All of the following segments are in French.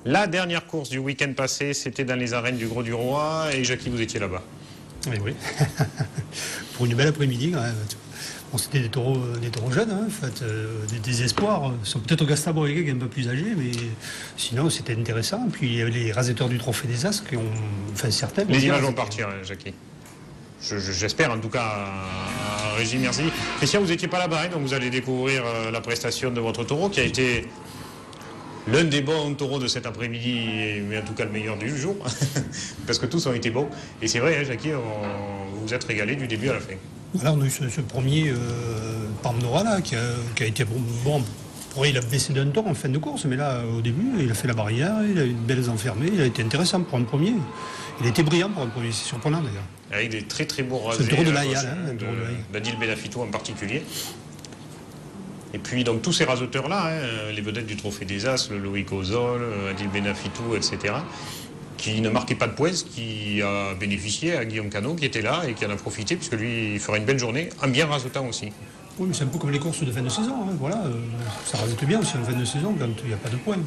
La dernière course du week-end passé, c'était dans les arènes du Grau-du-Roi et Jackie, vous étiez là-bas. Oui, oui. Pour une belle après-midi, quand même. Bon, c'était des taureaux jeunes, hein, en fait, des espoirs. Ils sont peut-être Gastabo et un peu plus âgés, mais sinon c'était intéressant. Puis il y avait les raseteurs du Trophée des As qui ont. Enfin, certains. Les images vont partir, hein, Jackie. J'espère en tout cas, Régis, merci. Christian, vous n'étiez pas là-bas, hein, donc vous allez découvrir la prestation de votre taureau qui a été l'un des bons taureaux de cet après-midi, mais en tout cas le meilleur du jour, parce que tous ont été bons. Et c'est vrai, hein, Jackie, vous vous êtes régalé du début à la fin. Voilà, on a eu ce premier Parmenora là, qui a été bon. Pour il a baissé d'un ton en fin de course, mais là, au début, il a fait la barrière, il a eu de belles enfermées, il a été intéressant pour un premier. Il a été brillant pour un premier, c'est surprenant d'ailleurs. Avec des très très beaux rasés. C'est le taureau de l'Aïal, d'Adil Benafito en particulier. Et puis donc tous ces raseteurs-là, hein, les vedettes du Trophée des As, le Loïc Ozol, Adil Benafito, etc., qui ne marquait pas de points, qui a bénéficié à Guillaume Canot, qui était là et qui en a profité, puisque lui, il fera une belle journée, en bien rasetant aussi. Oui, mais c'est un peu comme les courses de fin de saison, hein, voilà. Ça rasette bien aussi en fin de saison quand il n'y a pas de points.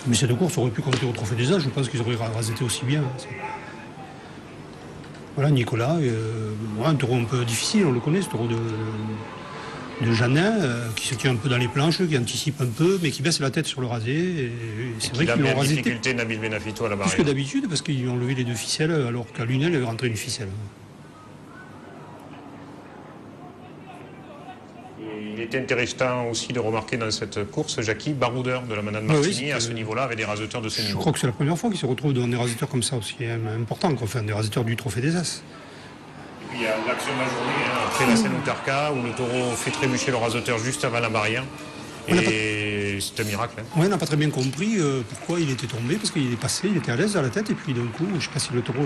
Mais cette course aurait pu compter au Trophée des As, je pense qu'ils auraient raseté aussi bien. Voilà, Nicolas, un taureau un peu difficile, on le connaît, ce taureau de Jeannin, qui se tient un peu dans les planches, qui anticipe un peu, mais qui baisse la tête sur le rasé. C'est vrai qu'ils l'ont rasé. Difficulté Nabil Benafito à la barrière. Plus que d'habitude, parce qu'ils ont levé les deux ficelles, alors qu'à l'une, elle est rentrée une ficelle. Il était intéressant aussi de remarquer dans cette course, Jackie, baroudeur de la Manade Martini, oui, à ce niveau-là, avec des raseteurs de ce niveau. Je crois que c'est la première fois qu'il se retrouve dans des raseteurs comme ça aussi importants, enfin des raseteurs du Trophée des As. Et puis il y a l'action de la journée, hein, après la scène Outarka, où le taureau fait trébucher le raseteur juste avant la barrière. Et c'est un miracle. Hein. Oui, on n'a pas très bien compris pourquoi il était tombé, parce qu'il est passé, il était à l'aise dans la tête, et puis d'un coup, je ne sais pas si le taureau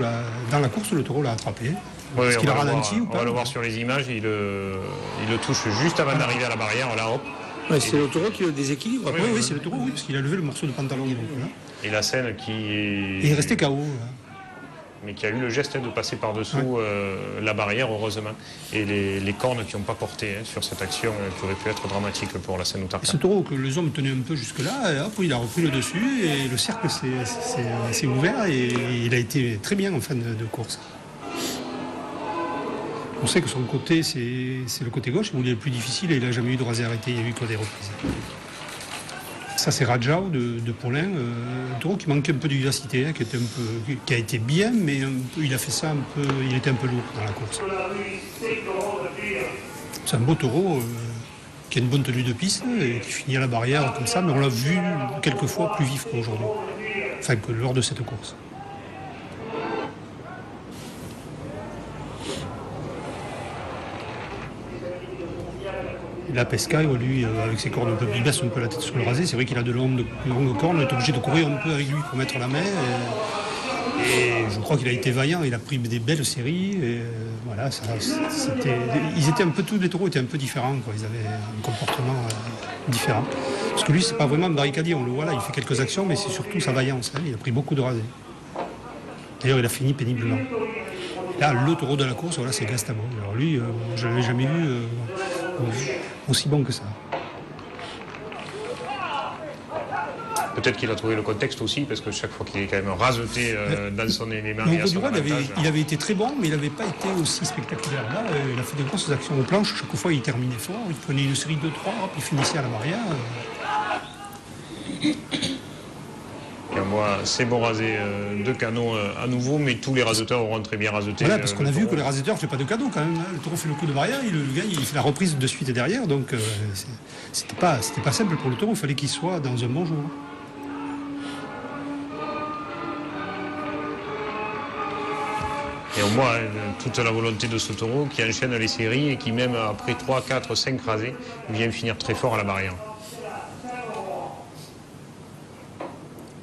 dans la course, le taureau l'a attrapé. Oui, est-ce qu'il a ralenti ou pas? On va le voir sur les images, il le touche juste avant d'arriver à la barrière, là, hop. Ouais, c'est le taureau qui le déséquilibre. Oui, c'est le taureau, oui, parce qu'il a levé le morceau de pantalon. Donc, voilà. Et la scène qui est... Et il est resté KO. Mais qui a eu le geste de passer par-dessous la barrière, heureusement. Et les cornes qui n'ont pas porté sur cette action qui aurait pu être dramatique pour la scène Outarka. Ce taureau que les hommes tenaient un peu jusque-là, et hop, il a repris le dessus et le cercle s'est ouvert et il a été très bien en fin de course. On sait que son côté, c'est le côté gauche, où il est le plus difficile et il n'a jamais eu de rasé arrêté, il n'y a eu que des reprises. Ça, c'est Rajao de Paulin, un taureau qui manquait un peu de vivacité, qui a été bien, mais il a fait ça un peu, il était un peu lourd dans la course. C'est un beau taureau qui a une bonne tenue de piste et qui finit à la barrière comme ça, mais on l'a vu quelques fois plus vif qu'aujourd'hui, enfin que lors de cette course. La Pesca, lui, avec ses cornes un peu, il baisse un peu la tête sur le rasé. C'est vrai qu'il a de longues cornes, on est obligé de courir un peu avec lui pour mettre la main. Et je crois qu'il a été vaillant, il a pris des belles séries. Et voilà, ils étaient un peu, tous les taureaux étaient un peu différents, quoi. Ils avaient un comportement différent. Parce que lui, c'est pas vraiment un barricadier, on le voit là, il fait quelques actions, mais c'est surtout sa vaillance. Hein. Il a pris beaucoup de rasés. D'ailleurs, il a fini péniblement. Là, le taureau de la course, voilà, c'est Gastamo. Alors lui, je ne l'avais jamais vu aussi bon que ça. Peut-être qu'il a trouvé le contexte aussi, parce que chaque fois qu'il est quand même raseté dans son élément, il avait été très bon, mais il n'avait pas été aussi spectaculaire. Là, il a fait des grosses actions aux planches. Chaque fois, il terminait fort. Il prenait une série de 3, puis il finissait à la barrière. Et on voit ces bons rasés de Canot à nouveau, mais tous les raseteurs auront très bien raseté. Voilà, parce qu'on a vu que les raseteurs ne font pas de cadeau quand même. Le taureau fait le coup de barrière, le gars il fait la reprise de suite et derrière, donc c'était pas simple pour le taureau, il fallait qu'il soit dans un bon jour. Et on voit toute la volonté de ce taureau qui enchaîne les séries et qui même après 3, 4, 5 rasés vient finir très fort à la barrière.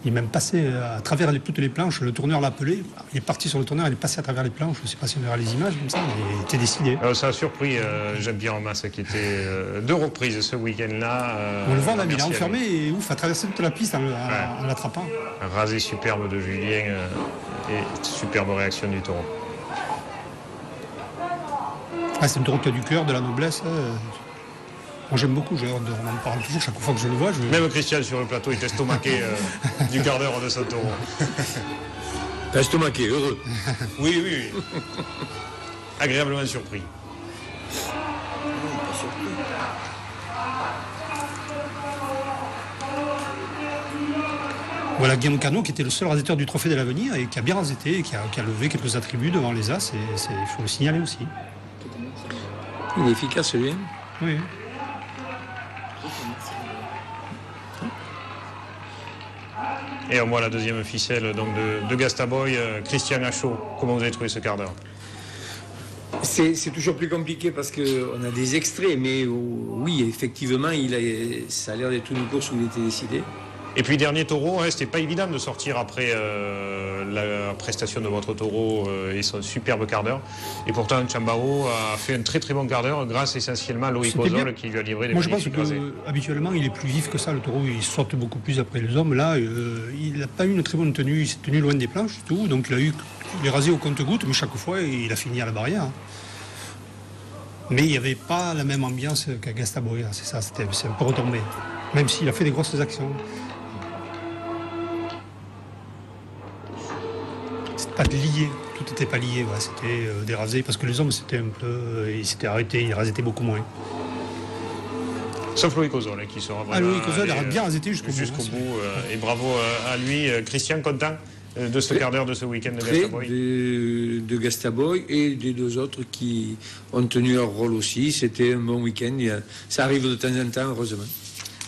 Il est même passé à travers toutes les planches, le tourneur l'a appelé, il est parti sur le tourneur, il est passé à travers les planches, je ne sais pas si on verra les images comme ça, mais il était décidé. Ça a surpris Jean-Pierre Masse qui était de reprise ce week-end-là. On le voit là, mais il est enfermé et ouf, a traversé toute la piste en l'attrapant. Un rasé superbe de Julien et superbe réaction du taureau. Ah, c'est un taureau qui a du cœur, de la noblesse. Moi j'aime beaucoup, on en parle toujours chaque fois que je le vois. Même Christian sur le plateau est estomaqué du quart d'heure de son taureau. Estomaqué, heureux. Oui, oui, oui. Agréablement surpris. Pas surpris. Voilà Guillaume Canot qui était le seul rasetteur du Trophée de l'Avenir et qui a bien raseté et qui a levé quelques attributs devant les As. Il faut le signaler aussi. Il est efficace celui-là. Oui. Et on voit la deuxième ficelle donc, de Gastaboy, Christian Achot. Comment vous avez trouvé ce quart d'heure? C'est toujours plus compliqué parce qu'on a des extraits, mais oui, effectivement, ça a l'air d'être une course où il était décidé. Et puis dernier taureau, hein, c'était pas évident de sortir après la prestation de votre taureau et son superbe quart d'heure. Et pourtant, Chambao a fait un très très bon quart d'heure grâce essentiellement à Loïc Ozol qui lui a livré des Moi je pense magnifiques rasés. qu'habituellement il est plus vif que ça, le taureau, il saute beaucoup plus après les hommes. Là, il n'a pas eu une très bonne tenue, il s'est tenu loin des planches et tout, donc il est rasé au compte-gouttes, mais chaque fois il a fini à la barrière. Mais il n'y avait pas la même ambiance qu'à Gastaboy, c'est ça, c'est un peu retombé. Même s'il a fait des grosses actions. C'était pas lié, tout n'était pas lié, ouais. C'était des rasés, parce que les hommes c'était un peu. Ils s'étaient arrêtés, ils rasaient beaucoup moins. Sauf Loïc Ozol qui sera vraiment. Loïc Ozol a bien rasété jusqu'au bout. Et bravo à lui. Christian, content de ce quart d'heure de ce week-end de Gastaboy. De Gastaboy et des deux autres qui ont tenu leur rôle aussi. C'était un bon week-end. Ça arrive de temps en temps, heureusement.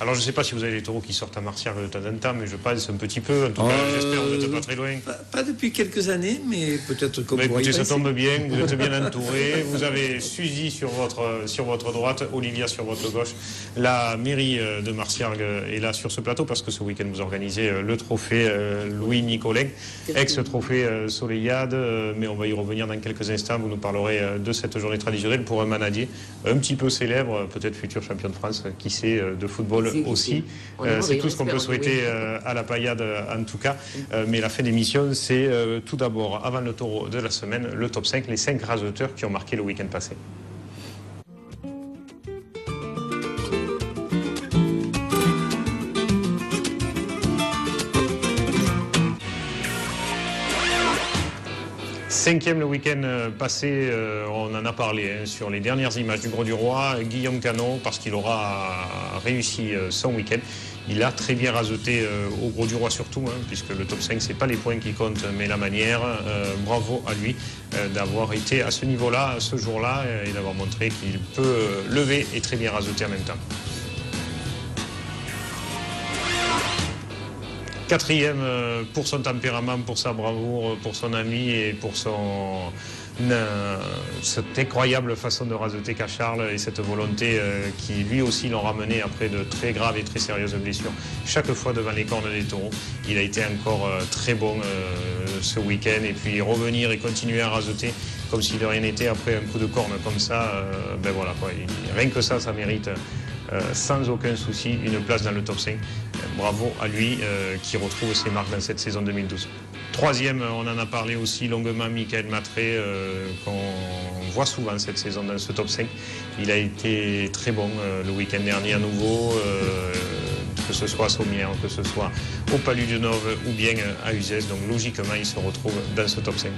Alors je ne sais pas si vous avez des taureaux qui sortent à Martial de temps en temps, mais je passe un petit peu. En tout cas, j'espère que vous n'êtes pas très loin. Pas depuis quelques années, mais peut-être comme vous. Écoutez, ça tombe bien, vous êtes bien entouré. Vous avez Suzy sur votre droite, Olivia sur votre gauche. La mairie de Martial est là sur ce plateau parce que ce week-end vous organisez le trophée Louis Nicolin, ex-trophée Soleillade. Mais on va y revenir dans quelques instants. Vous nous parlerez de cette journée traditionnelle pour un manadier un petit peu célèbre, peut-être futur champion de France, qui sait, de football aussi. C'est tout ce qu'on peut souhaiter à la paillade en tout cas. Mais la fin d'émission, c'est tout d'abord, avant le taureau de la semaine, le top 5, les 5 raseteurs qui ont marqué le week-end passé. Cinquième le week-end passé, on en a parlé sur les dernières images du Gros du Roi, Guillaume Canot, parce qu'il aura réussi son week-end. Il a très bien raseté au Gros du Roi surtout, puisque le top 5, ce n'est pas les points qui comptent, mais la manière. Bravo à lui d'avoir été à ce niveau-là, ce jour-là, et d'avoir montré qu'il peut lever et très bien raseter en même temps. Quatrième pour son tempérament, pour sa bravoure, pour son ami et pour cette incroyable façon de raseter qu'a Charles et cette volonté qui lui aussi l'ont ramené après de très graves et très sérieuses blessures. Chaque fois devant les cornes des taureaux, il a été encore très bon ce week-end et puis revenir et continuer à raseter comme si de rien n'était après un coup de corne comme ça, ben voilà quoi. Rien que ça mérite sans aucun souci une place dans le top 5. Bravo à lui qui retrouve ses marques dans cette saison 2012. Troisième, on en a parlé aussi longuement, Michael Matré, qu'on voit souvent cette saison dans ce top 5. Il a été très bon le week-end dernier à nouveau, que ce soit à Sommières, que ce soit au Palu du Nord ou bien à Uzès. Donc logiquement, il se retrouve dans ce top 5.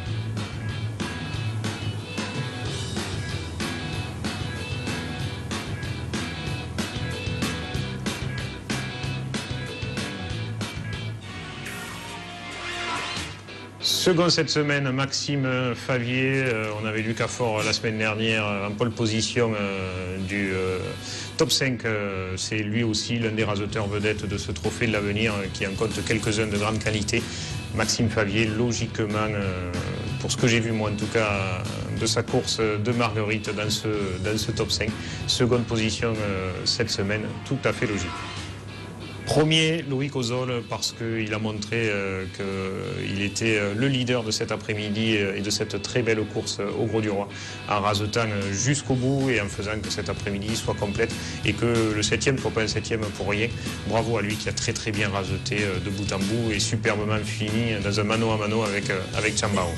Second cette semaine, Maxime Favier. On avait Lucas Faure la semaine dernière en pole position du top 5. C'est lui aussi l'un des raseteurs vedettes de ce trophée de l'avenir qui en compte quelques-uns de grande qualité. Maxime Favier, logiquement, pour ce que j'ai vu moi en tout cas, de sa course de Marguerite dans ce top 5. Seconde position cette semaine, tout à fait logique. Premier, Loïc Ozol, parce qu'il a montré qu'il était le leader de cet après-midi et de cette très belle course au Gros du Roi, en rasetant jusqu'au bout et en faisant que cet après-midi soit complète et que le 7e ne soit pas un 7e pour rien. Bravo à lui qui a très très bien raseté de bout en bout et superbement fini dans un mano à mano avec Chambao.